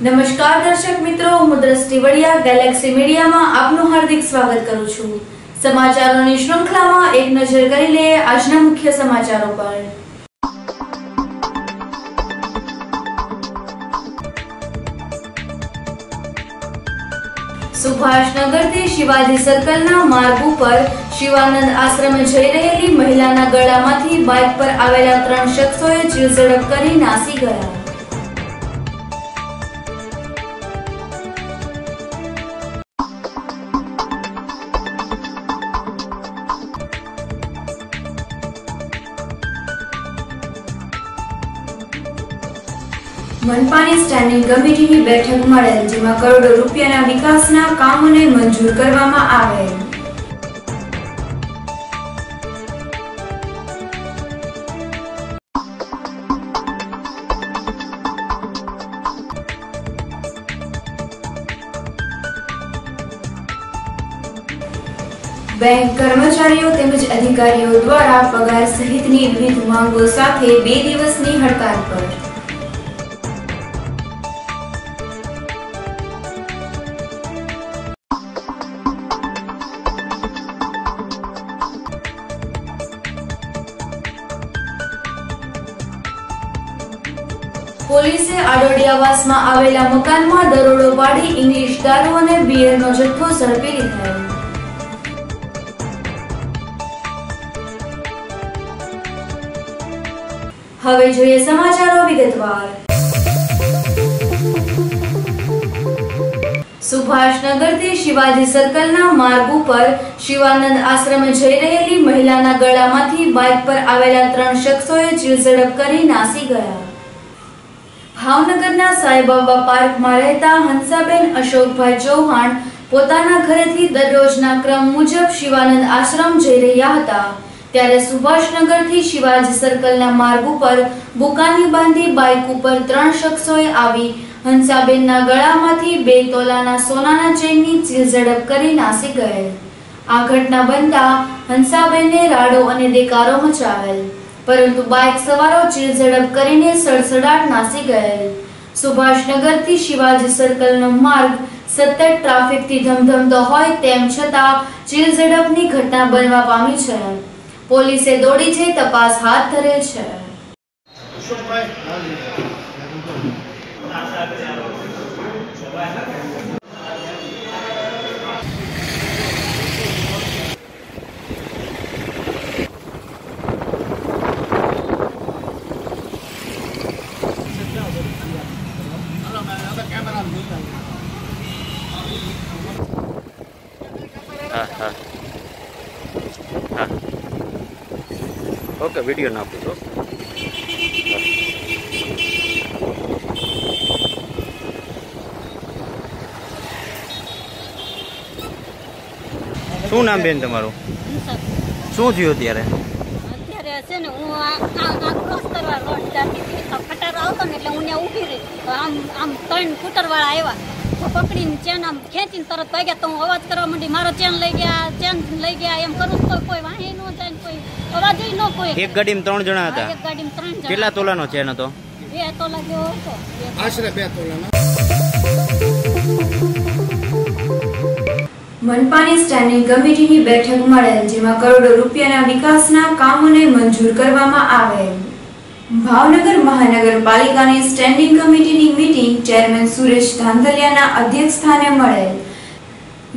નમસ્કાર દર્શક મિત્રો, હું દ્રષ્ટિ વડિયા ગેલેક્સી મીડિયામાં આપનું હાર્દિક સ્વાગત કરું છું। સમાચારોની શ્રૃંખલામાં એક નજર કરી લઈએ આજના મુખ્ય સમાચારો પર। સુભાષનગરથી શિવાજી સર્કલના માર્ગ ઉપર શિવાનંદ આશ્રમે જઈ રહેલી મહિલાના ગળામાંથી બાઇક પર આવેલા 3 શખ્સોએ જીવઝડપ કરી નાસી ગયા। मनपानी स्टेन्डिंग कमिटीनी बैठक मळेल, जेमां करोड़ो रूपियाना विकासना कामोने मंजूर करवामां आवेल। बैंक कर्मचारीओ तेमज अधिकारीओ द्वारा पगार सहितनी विविध मांगो साथे 2 दिवसनी हड़ताल पर। પોલીસે આડોડિયાવાસમાં આવેલા મકાનમાં દરોડો પાડી ઇંગ્લિશ દારૂ અને બીયરનો જથ્થો ઝડપી લીધો। હવે જોઈએ સમાચારો વિગતવાર। સુભાષનગરથી શિવાજી સર્કલના માર્ગ ઉપર શિવાનંદ આશ્રમે જઈ રહેલી મહિલાના ગળામાંથી બાઇક પર આવેલા 3 શખ્સોએ જીવઝડપ કરી નાસી ગયા। ભાવનગરના સાઈબાબા પાર્કમાં રહેતા હંસાબેન અશોકભાઈ ચૌહાણ પોતાના ઘરેથી દરરોજના ક્રમ મુજબ શિવાનંદ આશ્રમ જઈ રહ્યા હતા, ત્યારે સુભાષનગરથી શિવાજી સર્કલના માર્ગ ઉપર બુકાની બાંધી બાઇક ઉપર 3 શખ્સોએ આવી હંસાબેનના ગળામાંથી 2 તોલાના સોનાના ચેનની જીવઝડપ કરી નાસી ગયેલ। આ ઘટના બનતા હંસાબેને રાડો અને દેકારો મચાવેલ, પરંતુ બાઇક સવારો જીવઝડપ કરીને સડસડાટ નાસી ગયેલ। સુભાષનગરથી શિવાજી સર્કલનો માર્ગ સતત ટ્રાફિકથી ધમધમતો હોય તેમ છતાં જીવઝડપની ઘટના બનવા પામી છે। પોલીસે દોડી જઈ તપાસ હાથ ધરેલ છે। ओके वीडियो ना पूछो। શું નામ બેન તમારું? શું થયું અત્યારે? અત્યારે છે ને હું આ ક્રોસ કરવા રોડ જતી હતી, ખટારો આવતો ને એટલે હું ત્યાં ઊભી રહી, આમ 3 સ્કૂટરવાળા આવ્યા, પકડીને ચેન આમ ખેંચીને તરત ભાગ્યા, તો હું અવાજ કરવા માંડી, મારો ચેન લઈ ગયા એમ કરું તો કોઈ વાહે ન જાય, કોઈ અવાજ ન કોઈ। એક ગાડીમાં 3 જણા હતા? એક ગાડીમાં 3 જણા। કેટલા તોલાનો ચેન હતો? 2 તોલા જેવો હતો, આશરે 2 તોલાનો। मनपानी स्टेन्डिंग कमिटीनी बैठक मळेल, जेमां करोड़ो रूपियाना विकासना कामोने मंजूर करवामां आवेल। भावनगर महानगरपालिकानी स्टेन्डिंग कमिटीनी मीटिंग चेरमेन सुरेश धांधलियाना अध्यक्षस्थाने मळेल,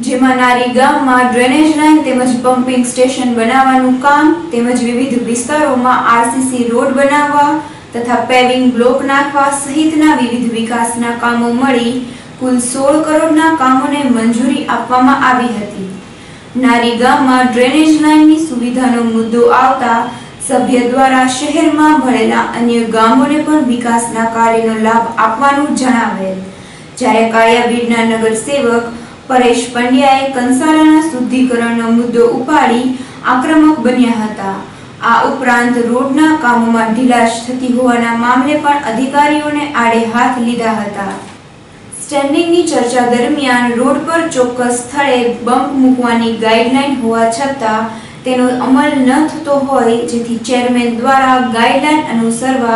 जेमां नारी गाममां ड्रेनेज लाइन तेमज पम्पिंग स्टेशन बनाववानुं काम तेमज विविध विस्तारोमां आरसीसी रोड बनाववा तथा पेविंग ब्लॉक नाखवा सहितना विविध विकासना कामो मळी कुल 16 करोड़ना कामोने मंजूरी आपवामां आवी हती। नारी गाममां ड्रेनेज लाइननी सुविधानो मुद्दो आवता सभ्य द्वारा शहेरमां भळेला अन्य गामोने पण विकासना कार्यनो लाभ आपवानुं जणावेल, ज्यारे कायाबीडना नगरसेवक परेश पंड्याए कंसाराना शुद्धिकरणनो मुद्दो उपाड़ी आक्रमक बन्या हता। आ उपरांत रोडना कामोमां ढीलाश थती होवाना मामले पण अधिकारीओने आड़े हाथ लीधा हता। स्टेन्डिंगनी चर्चा दरमियान रोड पर चोक्कस स्थळे बम्प मूकवानी गाइडलाइन होवा छतां तेनो अमल न थतो होय, जेथी चेरमेन द्वारा गाइडलाइन अनुसरवा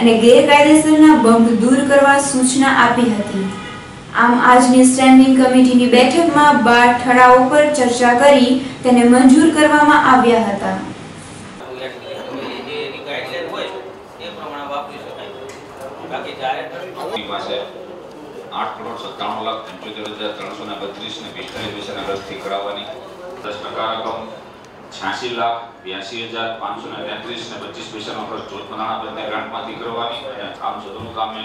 અને ગેરકાયદેસરના બંધ દૂર કરવા સૂચના આપી હતી। આમ આજની સ્ટેન્ડિંગ કમિટીની બેઠકમાં 12 ઠરાવો પર ચર્ચા કરી તેને મંજૂર કરવામાં આવ્યા હતા। પાસે 8,97,75,332 ને 45 વિષયના રદથી કરાવવાની 10% રકમ 86,82,533 ને 25 પૈસાનો ખર્ચ નાણાબંધી ગ્રાન્ટમાંથી કરવાની અને આમ સદનું કામે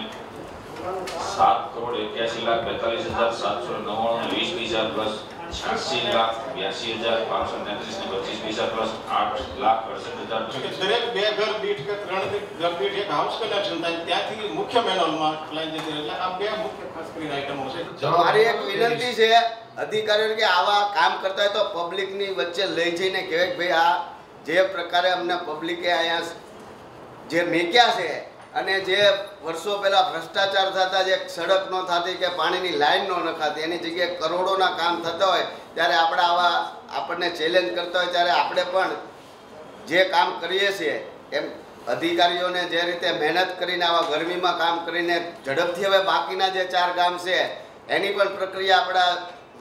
7,81,42,799 ને 20 પૈસા પ્લસ 86,82,533 ને 25 પૈસા પ્લસ 8,68,000 દરેક 2 ઘર દીઠ કે 3 ઘર દીઠ એક હાઉસ કનેક્શન થાય ત્યાંથી મુખ્ય મેન્યુઅલમાં લાઈન જતી એટલે આ 2 મુખ્ય ખાસ કરીને આઈટમો છે। મારી એક વિનંતી છે અધિકારીઓને કે આવા કામ કરતા હોય તો પબ્લિકની વચ્ચે લઈ જઈને કહેવાય કે ભાઈ આ જે પ્રકારે અમને પબ્લિકે અહીંયા જે મેક્યા છે અને જે વર્ષો પહેલા ભ્રષ્ટાચાર થતા, જે સડક ન થતી કે પાણીની લાઈન ન નખાતી, એની જગ્યાએ કરોડોના કામ થતા હોય ત્યારે આપણે આવા આપણને ચેલેન્જ કરતા હોય ત્યારે આપણે પણ જે કામ કરીએ છીએ એમ અધિકારીઓને જે રીતે મહેનત કરીને આવા ગરમીમાં કામ કરીને ઝડપથી હવે બાકીના જે 4 ગામ છે એની પણ પ્રક્રિયા આપણા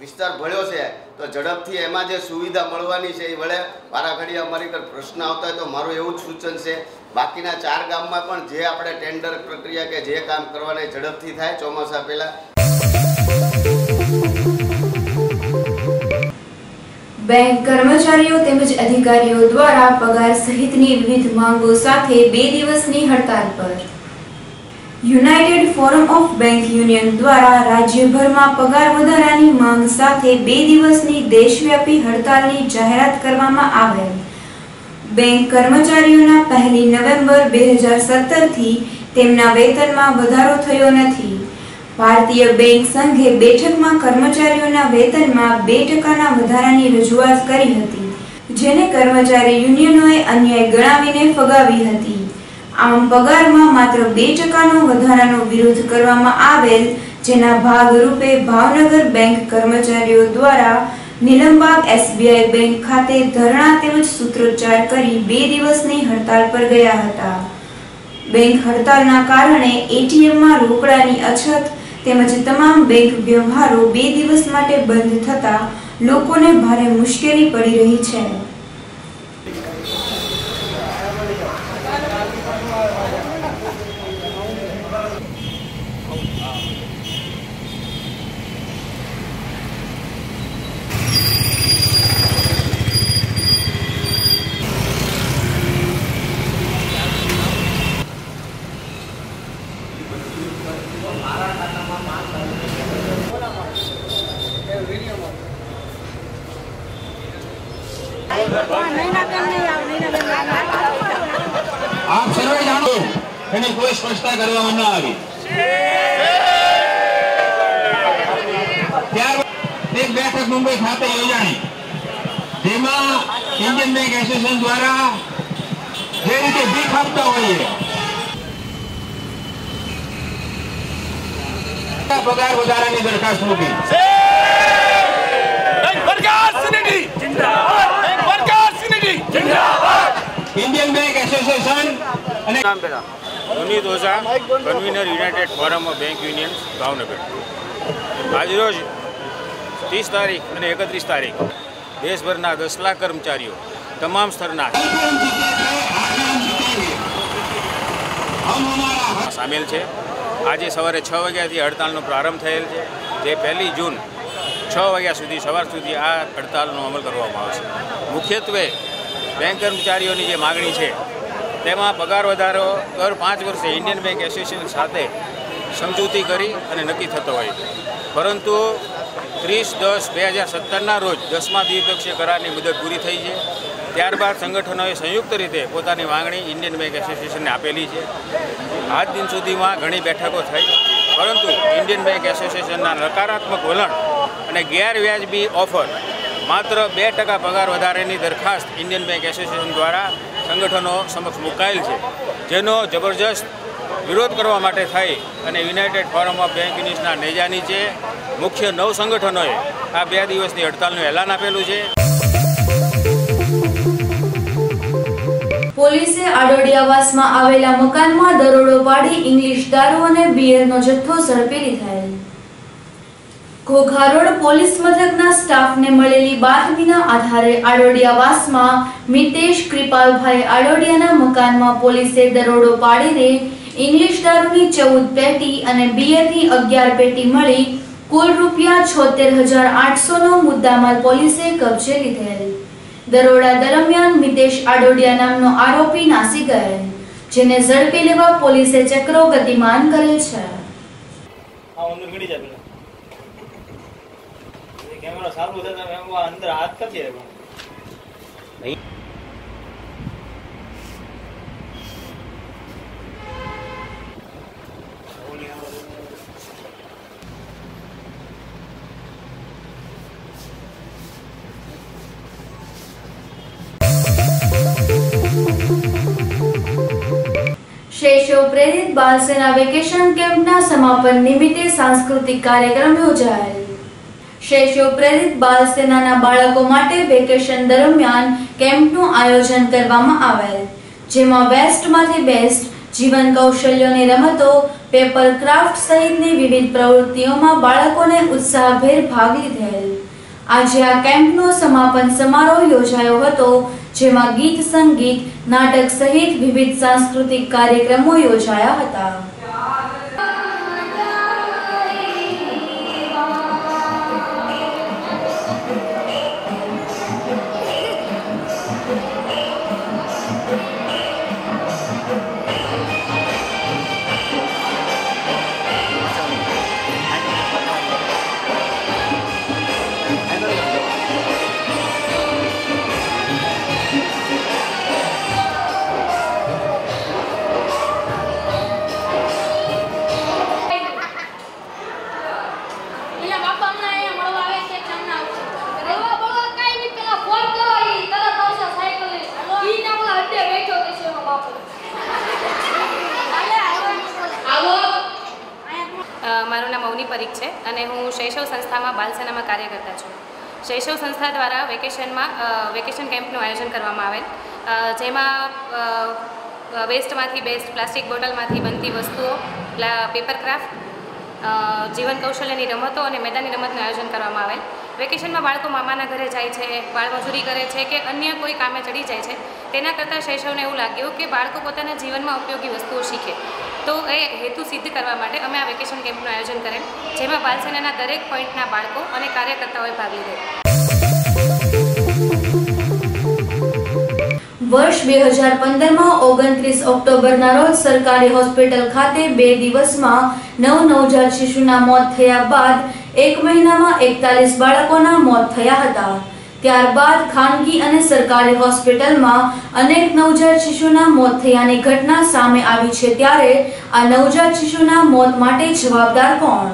વિસ્તાર ભળ્યો છે તો ઝડપથી એમાં જે સુવિધા મળવાની છે એ વળે વારાઘડી અમારી પર પ્રશ્ન આવતા હોય તો મારું એવું જ સૂચન છે બાકીના 4 ગામમાં પણ જે આપણે ટેન્ડર પ્રક્રિયા કે જે કામ કરવાના ઝડપથી થાય ચોમાસા પહેલા। બેંક કર્મચારીઓ તેમજ અધિકારીઓ દ્વારા પગાર સહિતની વિવિધ માંગો સાથે 2 દિવસની હડતાલ પર। United forum of bank union દ્વારા રાજ્યભરમાં પગાર વધારાની માંગ સાથે 2 દિવસની દેશવ્યાપી હડતાલની જાહેરાત કરવામાં આવેલ। બેંક કર્મચારીઓના 1 નવેમ્બર 2017 થી તેમના વેતનમાં વધારો થયો નથી। ભારતીય બેંક સંઘે બેઠકમાં કર્મચારીઓના વેતનમાં 2% વધારાની રજૂઆત કરી હતી, જેને કર્મચારી યુનિયનોએ અન્યાય ગણાવીને ફગાવી હતી। આમ પગારમાં માત્ર 2%નો વધારાનો વિરોધ કરવામાં આવેલ, જેના ભાગરૂપે ભાવનગર બેંક કર્મચારીઓ દ્વારા નીલમબાગ SBI બેંક ખાતે ધરણા તેમજ સૂત્રોચ્ચાર કરી 2 દિવસની હડતાલ પર ગયા હતા। બેંક હડતાલના કારણે ATMમાં રોકડાની અછત તેમજ તમામ બેંક વ્યવહારો 2 દિવસ માટે બંધ થતા લોકોને ભારે મુશ્કેલી પડી રહી છે। आप सर्वे जानो एनी कोई स्पष्टता કરવામાં ન આવી। ત્યારબાદ એક બેઠક મુંબઈ ખાતે યોજાણી, જેમાં ઇન્ડિયન બેંક એસોસિએશન દ્વારા જે રીતે ભીખ આપતા હોઈએ પગાર વધારાની દરખાસ્ત મૂકી। इंडियन बैंक एसोसिएशन नाम पेला Puneet Ojha, convener united forum of bank union Bhavnagar. आज रोज 30 तारीख અને 31 તારીખ દેશભરના 10 લાખ કર્મચારીઓ તમામ સ્તરના સામેલ છે। આજે સવારે 6 વાગ્યાથી હડતાલનો પ્રારંભ થયેલ છે, જે 1 જૂન 6 વાગ્યા સુધી સવાર સુધી આ હડતાલનો અમલ કરવામાં આવશે। મુખ્યત્વે બેંક કર્મચારીઓની જે માગણી છે તેમાં પગાર વધારો દર 5 વર્ષે ઇન્ડિયન બેંક એસોસિએશન સાથે સમજૂતી કરી અને નક્કી થતો હોય, પરંતુ 30/10/2017ના રોજ 10મા દ્વિપક્ષીય કરારની મુદત પૂરી થઈ છે। ત્યારબાદ સંગઠનોએ સંયુક્ત રીતે પોતાની માંગણી ઇન્ડિયન બેંક એસોસિએશનને આપેલી છે। આજ દિન સુધીમાં ઘણી બેઠકો થઈ, પરંતુ ઇન્ડિયન બેંક એસોસિએશનના નકારાત્મક વલણ અને ગેરવ્યાજબી ઓફર માત્ર 2% પગાર વધારાની દરખાસ્ત ઇન્ડિયન બેંક એસોસિએશન દ્વારા સંગઠનો સમક્ષ મુકાયેલ છે, જેનો જબરજસ્ત વિરોધ કરવા માટે થઈ અને યુનાઇટેડ ફોરમ ઓફ બેંક યુનિયન્સના નેજા નીચે મુખ્ય 9 સંગઠનોએ આ 2 દિવસની હડતાલનું એલાન આપેલું છે। પોલીસે આડોડિયાવાસમાં આવેલા મકાનમાં દરોડો પાડી ઇંગ્લિશ દારૂ અને બિયરનો જથ્થો ઝડપી લીધેલ. ઘોઘા રોડ પોલીસ મથકના સ્ટાફને મળેલી બાતમીના આધારે આડોડિયાવાસમાં મિતેશ કૃપાલભાઈ આડોડિયાના મકાનમાં પોલીસે દરોડો પાડીને ઇંગ્લિશ દારૂની 14 પેટી અને બિયરની 11 પેટી મળી કુલ રૂપિયા 76,800 નો મુદ્દામાલ પોલીસે કબજે લીધેલ. દરોડા દરમિયાન મિતેશ આડોડિયા નામનો આરોપી નાસી ગયેલ, જેને ઝડપી લેવા પોલીસે ચક્રો ગતિમાન કરેલ છે. કેમેરો સારું છે તમે અંદર હાથ કરી દે. શૈશવ પ્રેરિત બાલ સેના વેકેશન કેમ્પના સમાપન નિમિત્તે સાંસ્કૃતિક કાર્યક્રમ યોજાયેલ. શૈશવ પ્રેરિત બાલ સેનાના બાળકો માટે વેકેશન દરમિયાન કેમ્પનું આયોજન કરવામાં આવેલ, જેમાં વેસ્ટમાંથી બેસ્ટ જીવન કૌશલ્યોની રમતો, પેપર ક્રાફ્ટ સહિતની વિવિધ પ્રવૃત્તિઓમાં બાળકોને ઉત્સાહભેર ભાગ લીધેલ. આજે આ કેમ્પનો સમાપન સમારોહ યોજાયો હતો, જેમાં ગીત સંગીત, નાટક સહિત વિવિધ સાંસ્કૃતિક કાર્યક્રમો યોજાયા હતા. મારું નામ અવની પરીખ છે અને હું શૈશવ સંસ્થામાં બાલસેનામાં કાર્ય કરતા છું. શૈશવ સંસ્થા દ્વારા વેકેશન કેમ્પનું આયોજન કરવામાં આવેલ, જેમાં વેસ્ટમાંથી બેસ્ટ પ્લાસ્ટિક બોટલમાંથી બનતી વસ્તુઓ, પેપર ક્રાફ્ટ, જીવન કૌશલ્યની રમતો અને મેદાની રમતનું આયોજન કરવામાં આવેલ. વેકેશનમાં બાળકો મામાના ઘરે જાય છે, બાળમજૂરી કરે છે કે અન્ય કોઈ કામે ચડી જાય છે, તેના કરતાં શૈશવને એવું લાગ્યું કે બાળકો પોતાના જીવનમાં ઉપયોગી વસ્તુઓ શીખે. તો એ હેતુ સિદ્ધ કરવા માટે અમે આ વેકેશન કેમ્પનું આયોજન કરેલ, જેમાં બાલસેનાના દરેક પોઈન્ટના બાળકો અને કાર્યકર્તાઓએ ભાગ લીધેલ. વર્ષ 2015માં 29 ઓક્ટોબરના રોજ સરકારી હોસ્પિટલ ખાતે 2 દિવસમાં 9 નવજાત શિશુના મોત થયા બાદ 1 મહિનામાં 41 બાળકોના મોત થયા હતા. ત્યારબાદ ખાનગી અને સરકારી હોસ્પિટલમાં અનેક નવજાત શિશુના મોત થયાની ઘટના સામે આવી છે. ત્યારે આ નવજાત શિશુના મોત માટે જવાબદાર કોણ?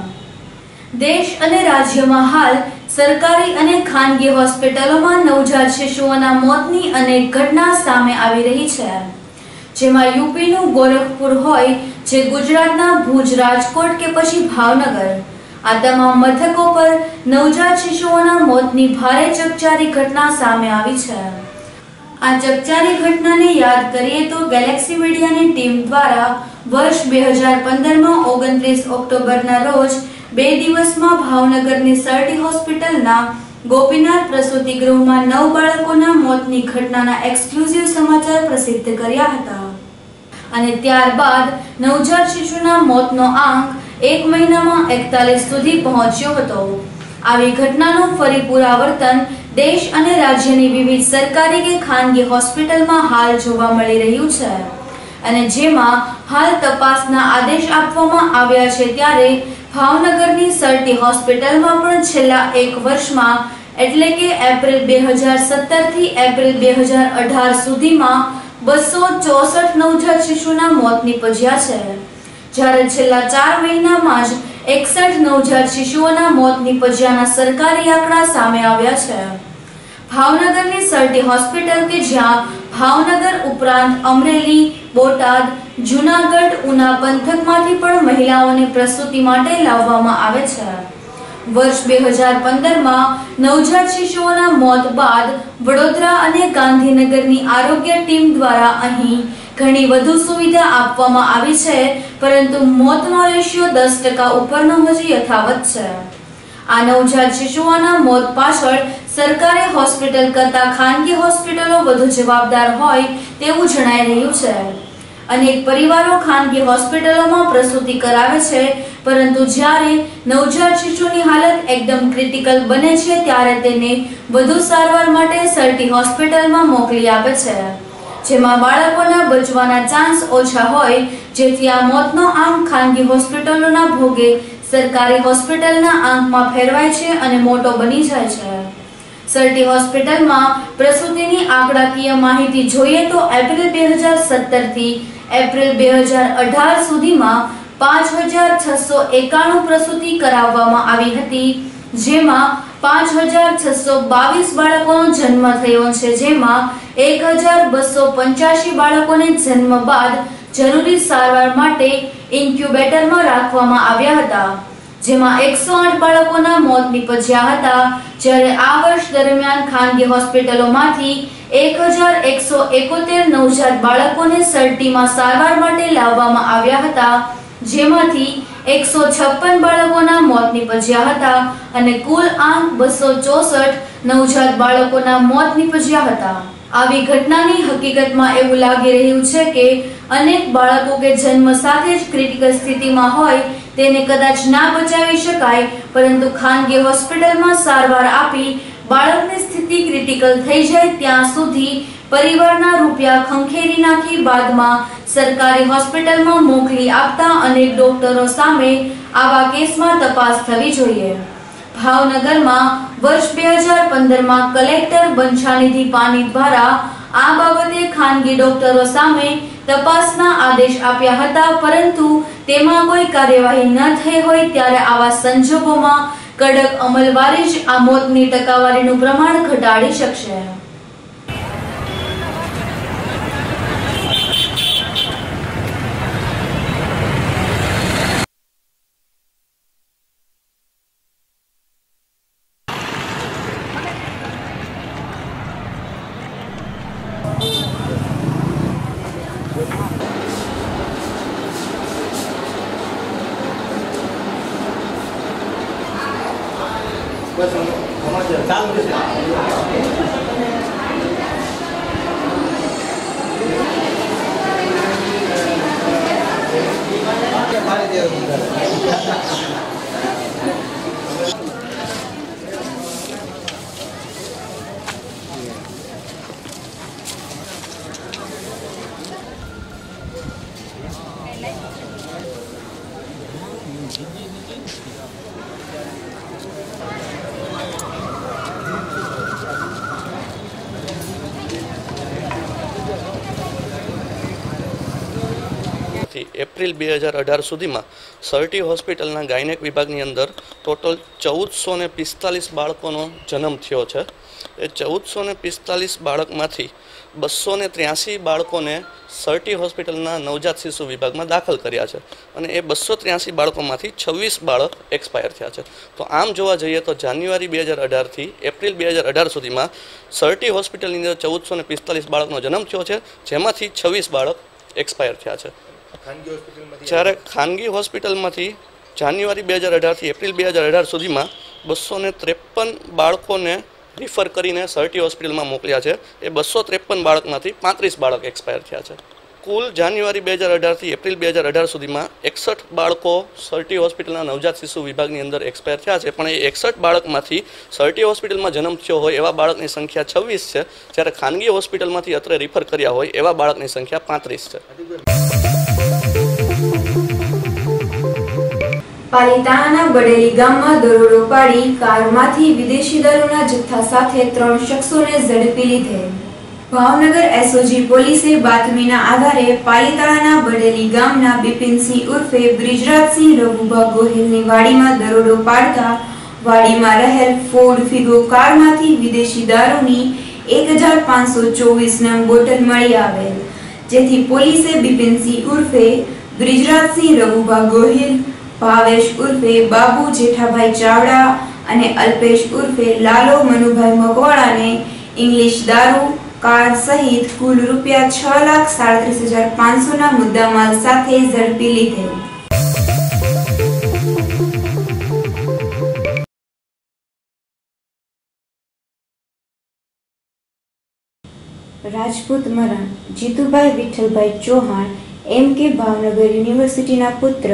દેશ અને રાજ્યમાં હાલ સરકારી અને ખાનગી હોસ્પિટલોમાં નવજાત શિશુઓના મોતની અનેક ઘટના સામે આવી રહી છે, જેમાં યુપીનું ગોરખપુર હોય, જે ગુજરાતના ભુજ, રાજકોટ કે પછી ભાવનગર, આ તમામ મથકો પર નવજાત શિશુઓના મોતની ભારે ચકચારી ઘટના સામે આવી છે. આ ચકચારી ઘટનાને યાદ કરીએ તો ગેલેક્સી મીડિયાની ટીમ દ્વારા વર્ષ 2015માં 29 ઓક્ટોબરના રોજ 2 દિવસમાં ભાવનગરની સરટી હોસ્પિટલના ગોપીનાથ પ્રસૂતિ ગૃહમાં 9 બાળકોના મોતની ઘટનાના એક્સક્લુઝિવ સમાચાર પ્રસિદ્ધ કર્યા હતા અને ત્યારબાદ નવજાત શિશુના મોતનો આંક 1 મહિનામાં 41 સુધી પહોંચ્યો હતો. આવી ઘટનાનું ફરી પુનરાવર્તન દેશ અને રાજ્યની વિવિધ સરકારી કે ખાનગી હોસ્પિટલમાં હાલ જોવા મળી રહ્યું છે અને જેમાં હાલ તપાસના આદેશ આપવામાં આવ્યા છે. ત્યારે ભાવનગરની સરટી હોસ્પિટલમાં પણ છેલ્લા 1 વર્ષમાં એટલે કે એપ્રિલ 2017 થી એપ્રિલ 2018 સુધીમાં 264 નવજાત શિશુના મોત નીપજ્યા છે, જ્યારે છેલ્લા 4 મહિનામાં જ 61 નવજાત શિશુઓના મોત નીપજ્યાના સરકારી આંકડા સામે આવ્યા છે. ભાવનગરની સરટી હોસ્પિટલ કે જ્યાં ભાવનગર ઉપરાંત અમરેલી, બોટાદ, જૂનાગઢ, ઉના પંથકમાંથી પણ મહિલાઓને પ્રસૂતિ માટે લાવવામાં આવે છે, વર્ષ 2015માં નવજાત શિશુઓના મોત બાદ વડોદરા અને ગાંધીનગરની આરોગ્ય ટીમ દ્વારા અહીં ઘણી વધુ સુવિધા આપવામાં આવી છે, પરંતુ મોતનો રેશિયો 10% ઉપરનો હજી યથાવત છે. આ નવજાત શિશુઓના મોત પાછળ સરકારી હોસ્પિટલ કરતાં ખાનગી હોસ્પિટલો વધુ જવાબદાર હોય તેવું જણાઈ રહ્યું છે. અનેક પરિવારો ખાનગી હોસ્પિટલોમાં પ્રસૂતિ કરાવે છે, પરંતુ જ્યારે નવજાત શિશુની હાલત એકદમ ક્રિટિકલ બને છે ત્યારે તેને વધુ સારવાર માટે સરટી હોસ્પિટલમાં મોકલી આપે છે, જેમાં બાળકોના બચવાના ચાન્સ ઓછા હોય, જેથી આ મોતનો આંક ખાનગી હોસ્પિટલોના ભોગે સરકારી હોસ્પિટલના આંકમાં ફેરવાય છે અને મોટો બની જાય છે. સરટી હોસ્પિટલમાં પ્રસૂતિની આંકડાકીય માહિતી જોઈએ તો એપ્રિલ 2017 થી એપ્રિલ 2018 સુધીમાં 5691 પ્રસૂતિ કરાવવામાં આવી હતી, જેમાં 5622 બાળકોનો જન્મ થયો છે, જેમાં 1285 બાળકોને જન્મ બાદ જરૂરી સારવાર માટે ઇન્ક્યુબેટરમાં રાખવામાં આવ્યા હતા, જેમાં 108 બાળકોના મોત નીપજ્યા હતા. જ્યારે આ વર્ષ દરમિયાન ખાનગી હોસ્પિટલોમાંથી 1171 નવજાત બાળકોને સરટીમાં સારવાર માટે લાવવામાં આવ્યા હતા, જેમાંથી 156 બાળકોના મોત નીપજ્યા હતા અને કુલ આંક 264 નવજાત બાળકોના મોત નીપજ્યા હતા. આવી ઘટનાની હકીકતમાં એવું લાગી રહ્યું છે કે અનેક બાળકો કે જન્મ સાથે જ ક્રિટિકલ સ્થિતિમાં હોય તેને કદાચ ના બચાવી શકાય, પરંતુ ખાનગી હોસ્પિટલમાં સારવાર આપી બાળકની સ્થિતિ ક્રિટિકલ થઈ જાય ત્યાં સુધી પરિવારના રૂપિયા ખંખેરી નાખી બાદમાં સરકારી હોસ્પિટલમાં મોકલી આપતા અનેક ડોક્ટરો સામે આવા કેસમાં તપાસ થવી જોઈએ. ભાવનગરમાં વર્ષ 2015માં કલેક્ટર બંછાનિધિ પાની દ્વારા આ બાબતે ખાનગી ડોક્ટરો સામે તપાસના આદેશ આપ્યા હતા, પરંતુ તેમાં કોઈ કાર્યવાહી ન થઈ હોય ત્યારે આવા સંજોગોમાં કડક અમલવારી જ આ મોતની ટકાવારીનું પ્રમાણ ઘટાડી શકશે. એપ્રિલ 2018 સુધીમાં સરટી હોસ્પિટલના ગાયનેક વિભાગની અંદર ટોટલ 1445 બાળકોનો જન્મ થયો છે. એ 1445 બાળકમાંથી 283 બાળકોને સરટી હોસ્પિટલના નવજાત શિશુ વિભાગમાં દાખલ કર્યા છે અને એ 283 બાળકોમાંથી 26 બાળક એક્સપાયર થયા છે. તો આમ જોવા જઈએ તો જાન્યુઆરી 2018 થી એપ્રિલ 2018 સુધીમાં સરટી હોસ્પિટલની અંદર 1445 બાળકનો જન્મ થયો છે, જેમાંથી 26 બાળક એક્સપાયર થયા છે. જ્યારે ખાનગી હોસ્પિટલમાંથી જાન્યુઆરી 2018 થી એપ્રિલ 2018 સુધીમાં 253 બાળકોને રિફર કરીને સરટી હોસ્પિટલમાં મોકલ્યા છે. એ 253 બાળકમાંથી 35 બાળક એક્સપાયર થયા છે. કુલ જાન્યુઆરી 2018 થી એપ્રિલ 2018 સુધીમાં 61 બાળકો સરટી હોસ્પિટલના નવજાત શિશુ વિભાગની અંદર એક્સપાયર થયા છે, પણ એ 61 બાળકમાંથી સરટી હોસ્પિટલમાં જન્મ થયો હોય એવા બાળકની સંખ્યા 26 છે, જ્યારે ખાનગી હોસ્પિટલમાંથી અત્રે રિફર કર્યા હોય એવા બાળકની સંખ્યા 35 છે. પાલિતાણાના બડેલી ગામમાં દરોડો પાડી કારમાંથી વિદેશી દારૂના જથ્થા સાથે 3 શખ્સોને ઝડપી લીધેલ. ભાવનગર એસઓજી પોલીસે બાતમીના આધારે પાલિતાણાના બડેલી ગામના બિપિનસિંહ ઉર્ફે બ્રિજરાજસિંહ રઘુભા ગોહિલની વાડીમાં દરોડો પાડતા વાડીમાં રહેલ ફોર્ડ ફિગો કારમાંથી વિદેશી દારૂની 1524 નંગ બોટલ મળી આવેલ, જેથી પોલીસે બિપિનસિંહ ઉર્ફે બ્રિજરાજસિંહ રઘુભા ગોહિલ ભાવેશ ઉર્ફે બાબુ જેઠાભાઈ ચાવડા અને અલ્પેશ ઉર્ફે લાલો મનુભાઈ મગવાળાને ઇંગ્લિશ દારૂ કાર સહિત કુલ રૂપિયા 6,37,500 મુદ્દામાલ સાથે ઝડપી લીધેલ. રાજપૂત મરણ જીતુભાઈ વિઠ્ઠલભાઈ ચૌહાણ MK ભાવનગર યુનિવર્સિટીના પુત્ર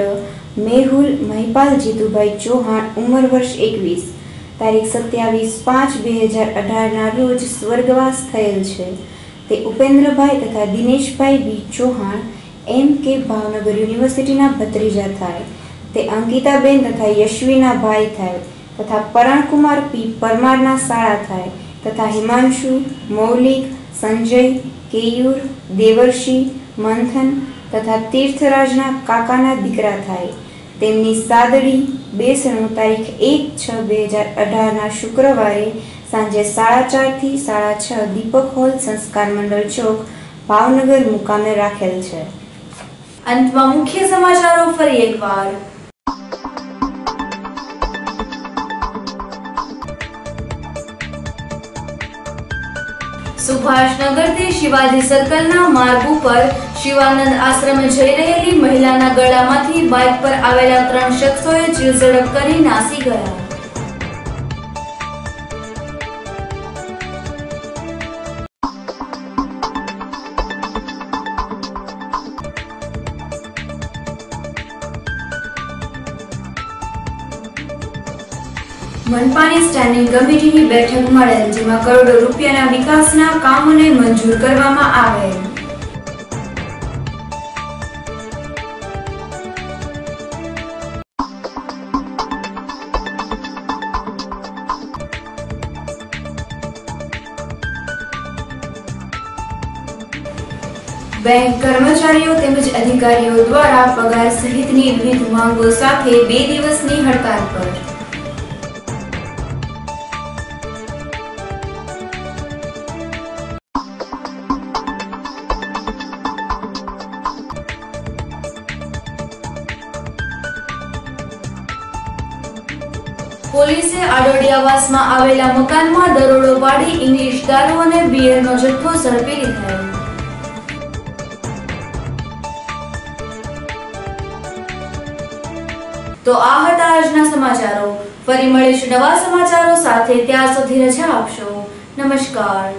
મેહુલ મહિપાલ જીતુભાઈ ચૌહાણ ઉંમર વર્ષ 21 તારીખ 27/5/2018 ના રોજ સ્વર્ગવાસ થયેલ છે. તે ઉપેન્દ્રભાઈ તથા દિનેશભાઈ બી ચૌહાણ MK ભાવનગર યુનિવર્સિટીના ભત્રીજા થાય. તે અંકિતાબેન તથા યશવીના ભાઈ થાય તથા પરણકુમાર પી પરમારના શાળા થાય તથા હિમાંશુ, મૌલિક, સંજય, કેયુર, દેવર્ષિ, મંથન તથા તીર્થરાજના કાકાના દીકરા થાય. તેમની સાદડી બેસણું તારીખ 1/6/2018 ના શુક્રવારે સાંજે 4:30 થી 6:30 દીપક હોલ સંસ્કાર મંડળ ચોક ભાવનગર મુકામે રાખેલ છે. અંતમાં મુખ્ય સમાચારો ફરી એકવાર. સુભાષનગરથી શિવાજી સર્કલના માર્ગ ઉપર શિવાનંદ આશ્રમે જઈ રહેલી મહિલાના ગળામાંથી બાઇક પર આવેલા 3 શખ્સોએ જીવઝડપ કરી નાસી ગયા. મનપાની સ્ટેન્ડિંગ કમિટીની બેઠક મળેલ, જેમાં કરોડો રૂપિયાના વિકાસના કામોને મંજૂર કરવામાં આવેલ. બેંક કર્મચારીઓ તેમજ અધિકારીઓ દ્વારા પગાર સહિતની વિવિધ માંગો સાથે 2 દિવસની હડતાલ પર. પોલીસે આડોડિયાવાસમાં આવેલા મકાનમાં દરોડો પાડી ઇંગ્લિશ દારૂ અને બિયરનો જથ્થો ઝડપી લીધેલ. તો આ હતા આજના સમાચારો. ફરી મળીશું નવા સમાચારો સાથે. ત્યાં સુધી રજા આપશો. નમસ્કાર.